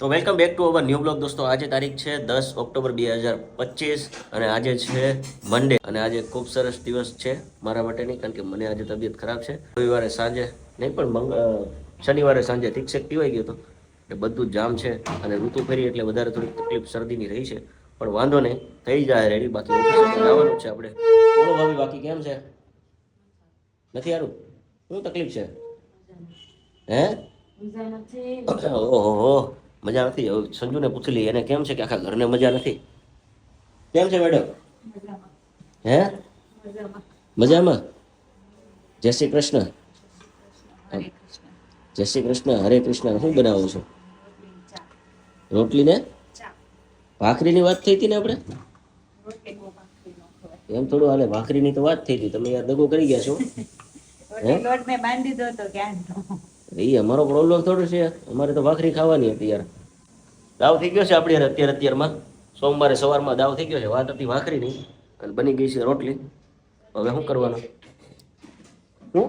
તો welcome back to our new blog દોસ્તો. આજે તારીખ છે 10 ઓક્ટોબર 2025 અને આજે છે મંડે અને આજે ખૂબ સરસ દિવસ છે મારા માટેની, કારણ કે મને આજે તબિયત ખરાબ છે. રવિવારે સાંજે નહીં પણ શનિવારે સાંજે ઠીક છે પીવાઈ ગયો હતો એટલે બધું જામ છે અને ઋતુ ફેરી એટલે વધારે થોડીક તકલીફ શરદીની રહી છે, પણ વાંધો નહીં, થઈ જાય રેડી. બાકી ઓફિસે જવાનું છે આપણે. બોલો ભાભી, બાકી કેમ છે? નથી સારું? શું તકલીફ છે? હે? ઓહો, મજા નથી. સંજુને પૂછી લઈએ એને કેમ છે, કે આખા ઘરને મજા નથી. કેમ છે મેડમ? હે? મજામાં? જય શ્રી કૃષ્ણ. જય શ્રી કૃષ્ણ. હરે કૃષ્ણ. શું બનાવો છો? રોટલી ને ભાખરીની વાત થઈ હતી ને આપણે? એમ થોડું હાલે, ભાખરીની તો વાત થઈ હતી. તમે યાર દગો કરી ગયા છો. એ અમારો પ્રોબ્લેમ થોડો છે, અમારે તો ભાખરી ખાવાની હતી યાર. દાવ થઈ ગયો છે આપણે અત્યારમાં. સોમવારે સવારમાં દાવ થઈ ગયો છે. વાત હતી ભાખરીની અને બની ગઈ છે રોટલી. હવે શું કરવાનું? શું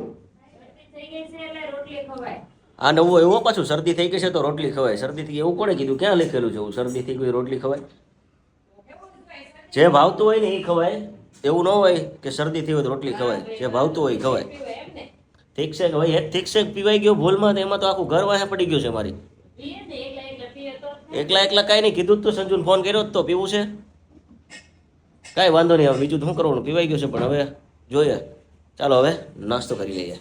આ નવું એવો પાછું શરદી થઈ ગઈ છે તો રોટલી ખવાય? શરદી થઈ એવું કોણે કીધું? ક્યાં લખેલું છે શરદી થઈ ગઈ રોટલી ખવાય? જે ભાવતું હોય ને એ ખવાય. એવું ન હોય કે શરદી થઈ હોય તો રોટલી ખવાય. જે ભાવતું હોય એ ખવાય. ઠીક છે કે ભાઈ, એક ઠીક છે પીવાઈ ગયો ભૂલમાં, તો એમાં તો આખું ઘર વાહે પડી ગયું છે મારી. એકલા એકલા કાંઈ નહીં કીધું તો સંજુને ફોન કર્યો તો પીવું છે. કાંઈ વાંધો નહીં, હવે બીજું તો શું કરવાનું? પીવાઈ ગયું છે પણ હવે જોઈએ. ચાલો હવે નાસ્તો કરી લઈએ.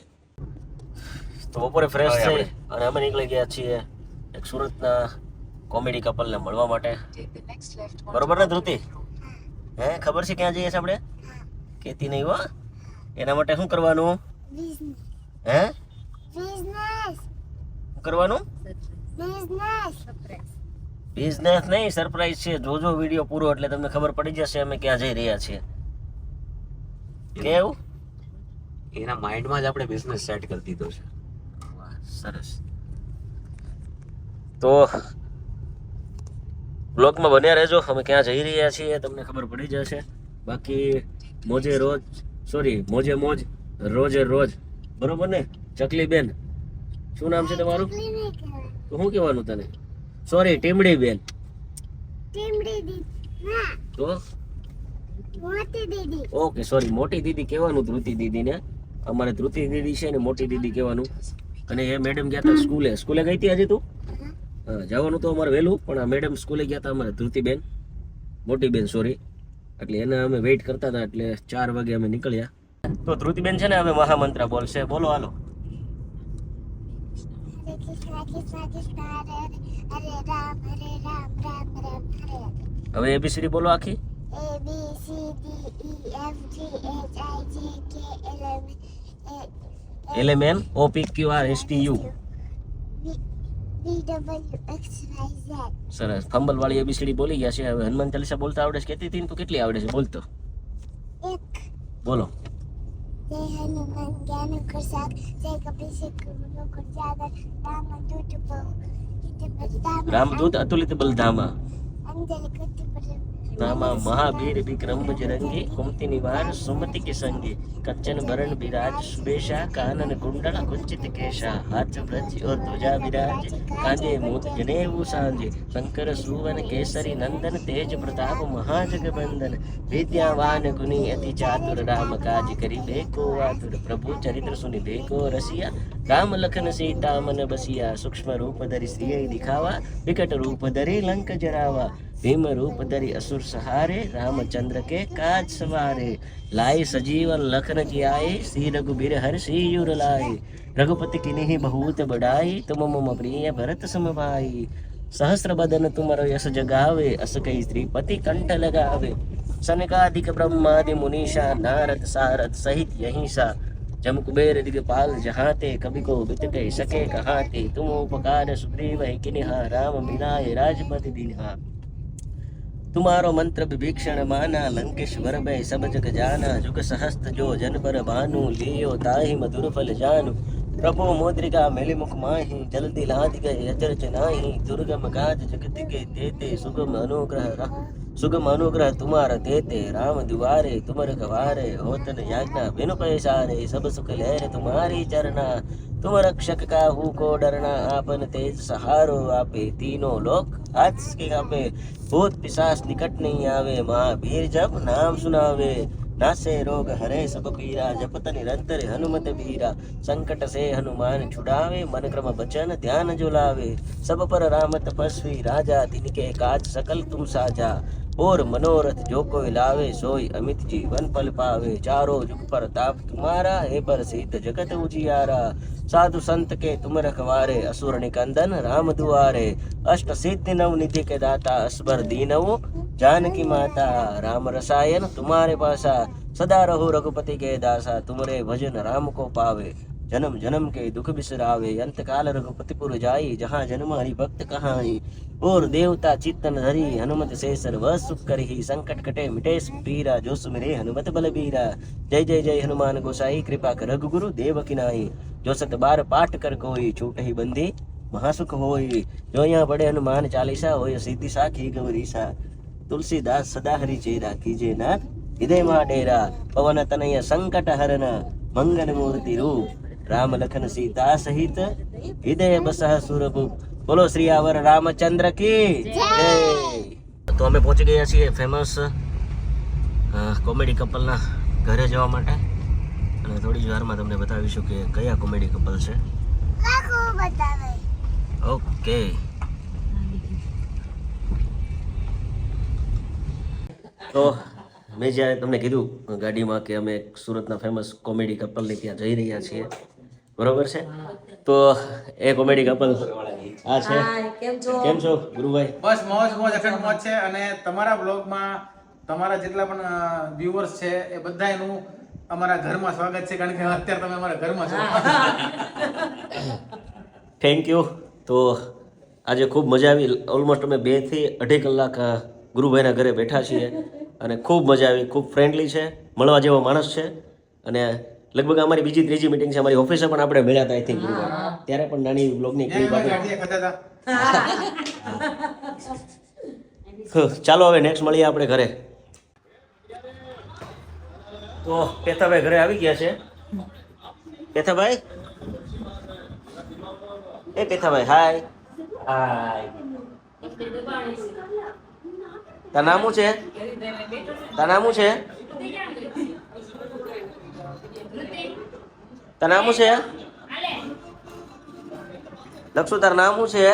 તો બપોરે ફ્રેશ થઈ અને અમે નીકળી ગયા છીએ એક સુરતના કોમેડી કપલને મળવા માટે. બરોબર ને ધ્રુતિ? હે, ખબર છે ક્યાં જઈએ છીએ આપણે? કેતી નહીં હો. એના માટે શું કરવાનું? હે, શું કરવાનું? બિઝનેસ નહીં, સરપ્રાઈઝ છે. જોજો વિડીયો પૂરો એટલે તમને ખબર પડી જશે અમે ક્યાં જઈ રહ્યા છીએ. કેવું? એના માઇન્ડમાં જ આપણે બિઝનેસ સેટ કરી દીધો છે. વાહ, સરસ. તો બ્લોગમાં બન્યા રહેજો, અમે ક્યાં જઈ રહ્યા છીએ તમને ખબર પડી જશે. બાકી મોજે રોજ, સોરી મોજે મોજ, રોજે રોજ. બરોબર ને ચકલી બેન? શું નામ છે તમારું? તો શું કહેવાનું તને? સોરી, ટીમડી બેન. તો ઓકે, સોરી, મોટી દીદી કહેવાનું ધ્રુતિ દીદીને. અમારે ધ્રુતિ દીદી છે ને મોટી દીદી કહેવાનું. અને એ મેડમ ગયા હતા સ્કૂલે ગઈ હતી આજે તું? હા, જવાનું તો અમારે વહેલું, પણ આ મેડમ સ્કૂલે ગયા હતા અમારે ધ્રુતિબેન, મોટી બેન સોરી. એટલે એને અમે વેઇટ કરતા હતા એટલે 4 વાગે અમે નીકળ્યા. તો ધ્રુતિબેન છે ને હવે મહામંત્ર બોલશે. બોલો હાલો. હવે એબીસીડી બોલો આખી. LMN OPQRSTU. સરસ, ફંબલ વાળી એબીસીડી બોલી ગયા છે. હવે હનુમાન ચાલીસા બોલતા આવડે છે? કેતી હતી ને તું કેટલી આવડે છે બોલતો? બોલો. રામદૂત અતુલિત બલધામા નામા મહાવીર વિક્રમ બજરંગી કુમતિ નિવાર સુમતિ કે સંગી કંચન ભરણ બિરાજ સુબેશા કાનન કુંડળ કુંચિત કેશા હાથ વ્રજ और ध्वजा विराज कांधे मूत जनेऊ सांजे शंकर सुवन केसरी नंदन तेज प्रताप महाजगबंदन विद्यावान गुणी अति चातुर राम काज करी बेको आतुर प्रभु चरित्र सुनि बेको रसिया राम लखन सीता मन बसिया सूक्ष्म रूप धरि सिय दिखावा विकट रूप धरि लंक जरावा भीम रूप धरि असुर सहारे रामचंद्र के काज सवारे लाए सजीवन लखन जियाए श्री रघुबीर हर्षि उर लाए रघुपति किन्हीं बहुत बढ़ाई तुम मम प्रिय भरत सम भाई सहस्र बदन तुमरो यश जगावे अस कई श्रीपति कंठ लगावे सनकादिक ब्रह्मादि मुनीषा नारद सारद सहित यहीं सा जम कुबेर दिगपाल जहाँ ते कभी को बित गए सके कहाँ ते तुम उपकार सुग्रीव किन्हा राम मिलाए राजपति दिन्हा तुम्हारो मंत्र विभीषण माना लंकेश्वर भय सब जग जाना जुग सहस्त्र जो जन पर भानु लियो ताहि मधुर फल जानु प्रभु मुद्रिका मेली मुख माही जल्दी लाद गए अचरज नाही दुर्गम काज जगत के देते सुगम अनुग्रह तुम्हारा देते राम दुआरे तुम रखवारे होतन याज्ञा बिनु पैसारे सब सुख लहर तुम्हारी चरना तुम रक्षक का हूँ को डरना आपन तेज सहारो आपे तीनों लोक हाथ के आपे भूत पिशाच निकट नहीं आवे महावीर जब नाम सुनावे नासे रोग हरे सब पीरा जपत निरंतर हनुमत बीरा संकट से हनुमान छुड़ावे मन क्रम बचन ध्यान जुलावे सब पर राम तपस्वी राजा तिनके काज सकल तुम साजा और मनोरथ जो कोई लावे सोई अमित जीवन पल पावे चारों जुग पर ताप तुम्हारा हे पर सीत जगत उजियारा साधु संत के तुम रखवारे असुर निकंदन राम दुआरे अष्ट सिद्धि नव निधि के दाता असबर दीनवो जानकी माता राम रसायन तुम्हारे पासा सदा रहो रघुपति के दासा तुमरे भजन राम को पावे जन्म जन्म के दुख बिसरावे अंत काल रघुपतिपुर जाई जहाँ जन्म हरि भक्त कहाई और देवता चित्तन धरी हनुमत से सर्व सुख करही संकट कटे मिटे सब पीरा जो सुमिरे हनुमत बलबीरा जय जय जय हनुमान गोसाई कृपा कर रघुगुरु देव की नाई जो सत बार पाठ कर कोई छूट ही बंदी महासुख होई जो यहाँ पढ़े हनुमान चालीसा होय सिद्धि साखी गौरीसा तुलसीदास सदा हरि चेरा कीजे नाथ हृदय मा डेरा पवन तनय संकट हरन मंगल मूर्ति रूप राम लखन सीता सहित हृदय बसह सुरभूप બોલો શ્રીયાવર રામચંદ્ર કી જય તો અમે પહોંચી ગયા છીએ ફેમસ કોમેડી કપલના ઘરે જવા માટે અને થોડી જ વારમાં તમને બતાવીશું કે કયા કોમેડી કપલ છે ઓકે તો મેં જ્યારે તમને કીધું ગાડીમાં કે અમે સુરતના ફેમસ કોમેડી કપલની ત્યાં જઈ રહ્યા છીએ બરોબર છે તો એ કોમેડી કપલ આ છે કેમ છો ગુરુભાઈ બસ મોજ મોજ અખંડ મોજ છે અને તમારા બ્લોગમાં તમારા જેટલા પણ વ્યુઅર્સ છે એ બધાનું અમારા ઘરમાં સ્વાગત છે કારણ કે અત્યારે તમે અમારા ઘરમાં છો થેન્ક યુ તો આજે ખૂબ મજા આવી ઓલમોસ્ટ અમે 2 થી 2.5 કલાક ગુરુભાઈના ઘરે બેઠા છીએ અને ખૂબ મજા આવી ખૂબ ફ્રેન્ડલી છે મળવા જેવો માણસ છે અને લગભગ અમારી બીજી ત્રીજી મીટિંગ છે અમારી ઓફિસે પણ આપણે મળ્યા હતા આઈ થિંક ત્યારે પણ નાની બ્લોગની ક્લિપ આપી ચાલો હવે નેક્સ્ટ મળીએ આપણે ઘરે તો પેથાભાઈ ઘરે આવી ગયા છે પેથાભાઈ એ પેથાભાઈ હાય હાય તારું નામ શું છે તારું નામ શું છે તારું નામ શું છે લક્ષુ તારું નામ શું છે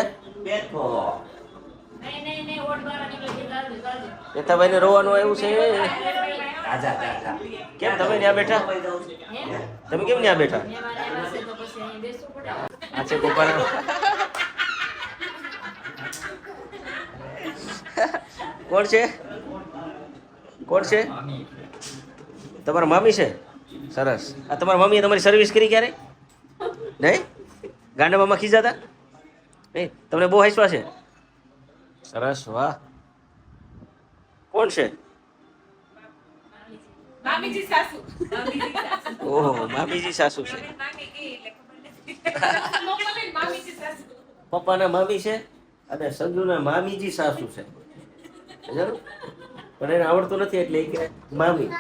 પેથાભાઈ ને રોવાનું આવ્યું છે કેમ તમે ત્યાં બેઠા તમે કેમ ત્યાં બેઠા આ છે ગોપાલ કોણ છે કોણ છે તમારા મામી છે સરસ આ તમારા મમ્મીએ તમારી સર્વિસ કરી ક્યારે નહીં ગાંડા મામા ખીજાતા નહીં તમને બહુ હસવા છે સરસ વાહ કોણ છે મામીજી સાસુ ઓહો મામીજી સાસુ છે પપ્પાના મામી છે અને સંજુના મામીજી સાસુ છે જરૂર પણ એને આવડતું નથી એટલે એ કે મામી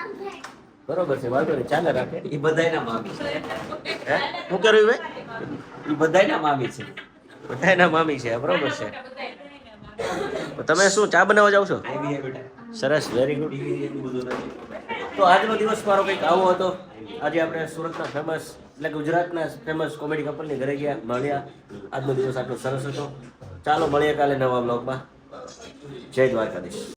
બરોબર છે વાંધો નહીં ચાલે રાખે એ બધાયના મામી છે હે શું કર્યું ભાઈ એ બધાયના મામી છે બધાના મામી છે બરોબર છે તમે શું ચા બનાવવા જાવ છો આવી બેટા સરસ વેરી ગુડ બધું નથી તો આજનો દિવસ મારો કંઈક આવો હતો આજે આપણે સુરતના ફેમસ એટલે ગુજરાતના ફેમસ કોમેડી કપલની ઘરે ગયા મળ્યા આજનો દિવસ આટલો સરસ હતો ચાલો મળીએ કાલે નવા બ્લોગમાં જય દ્વારકાધીશ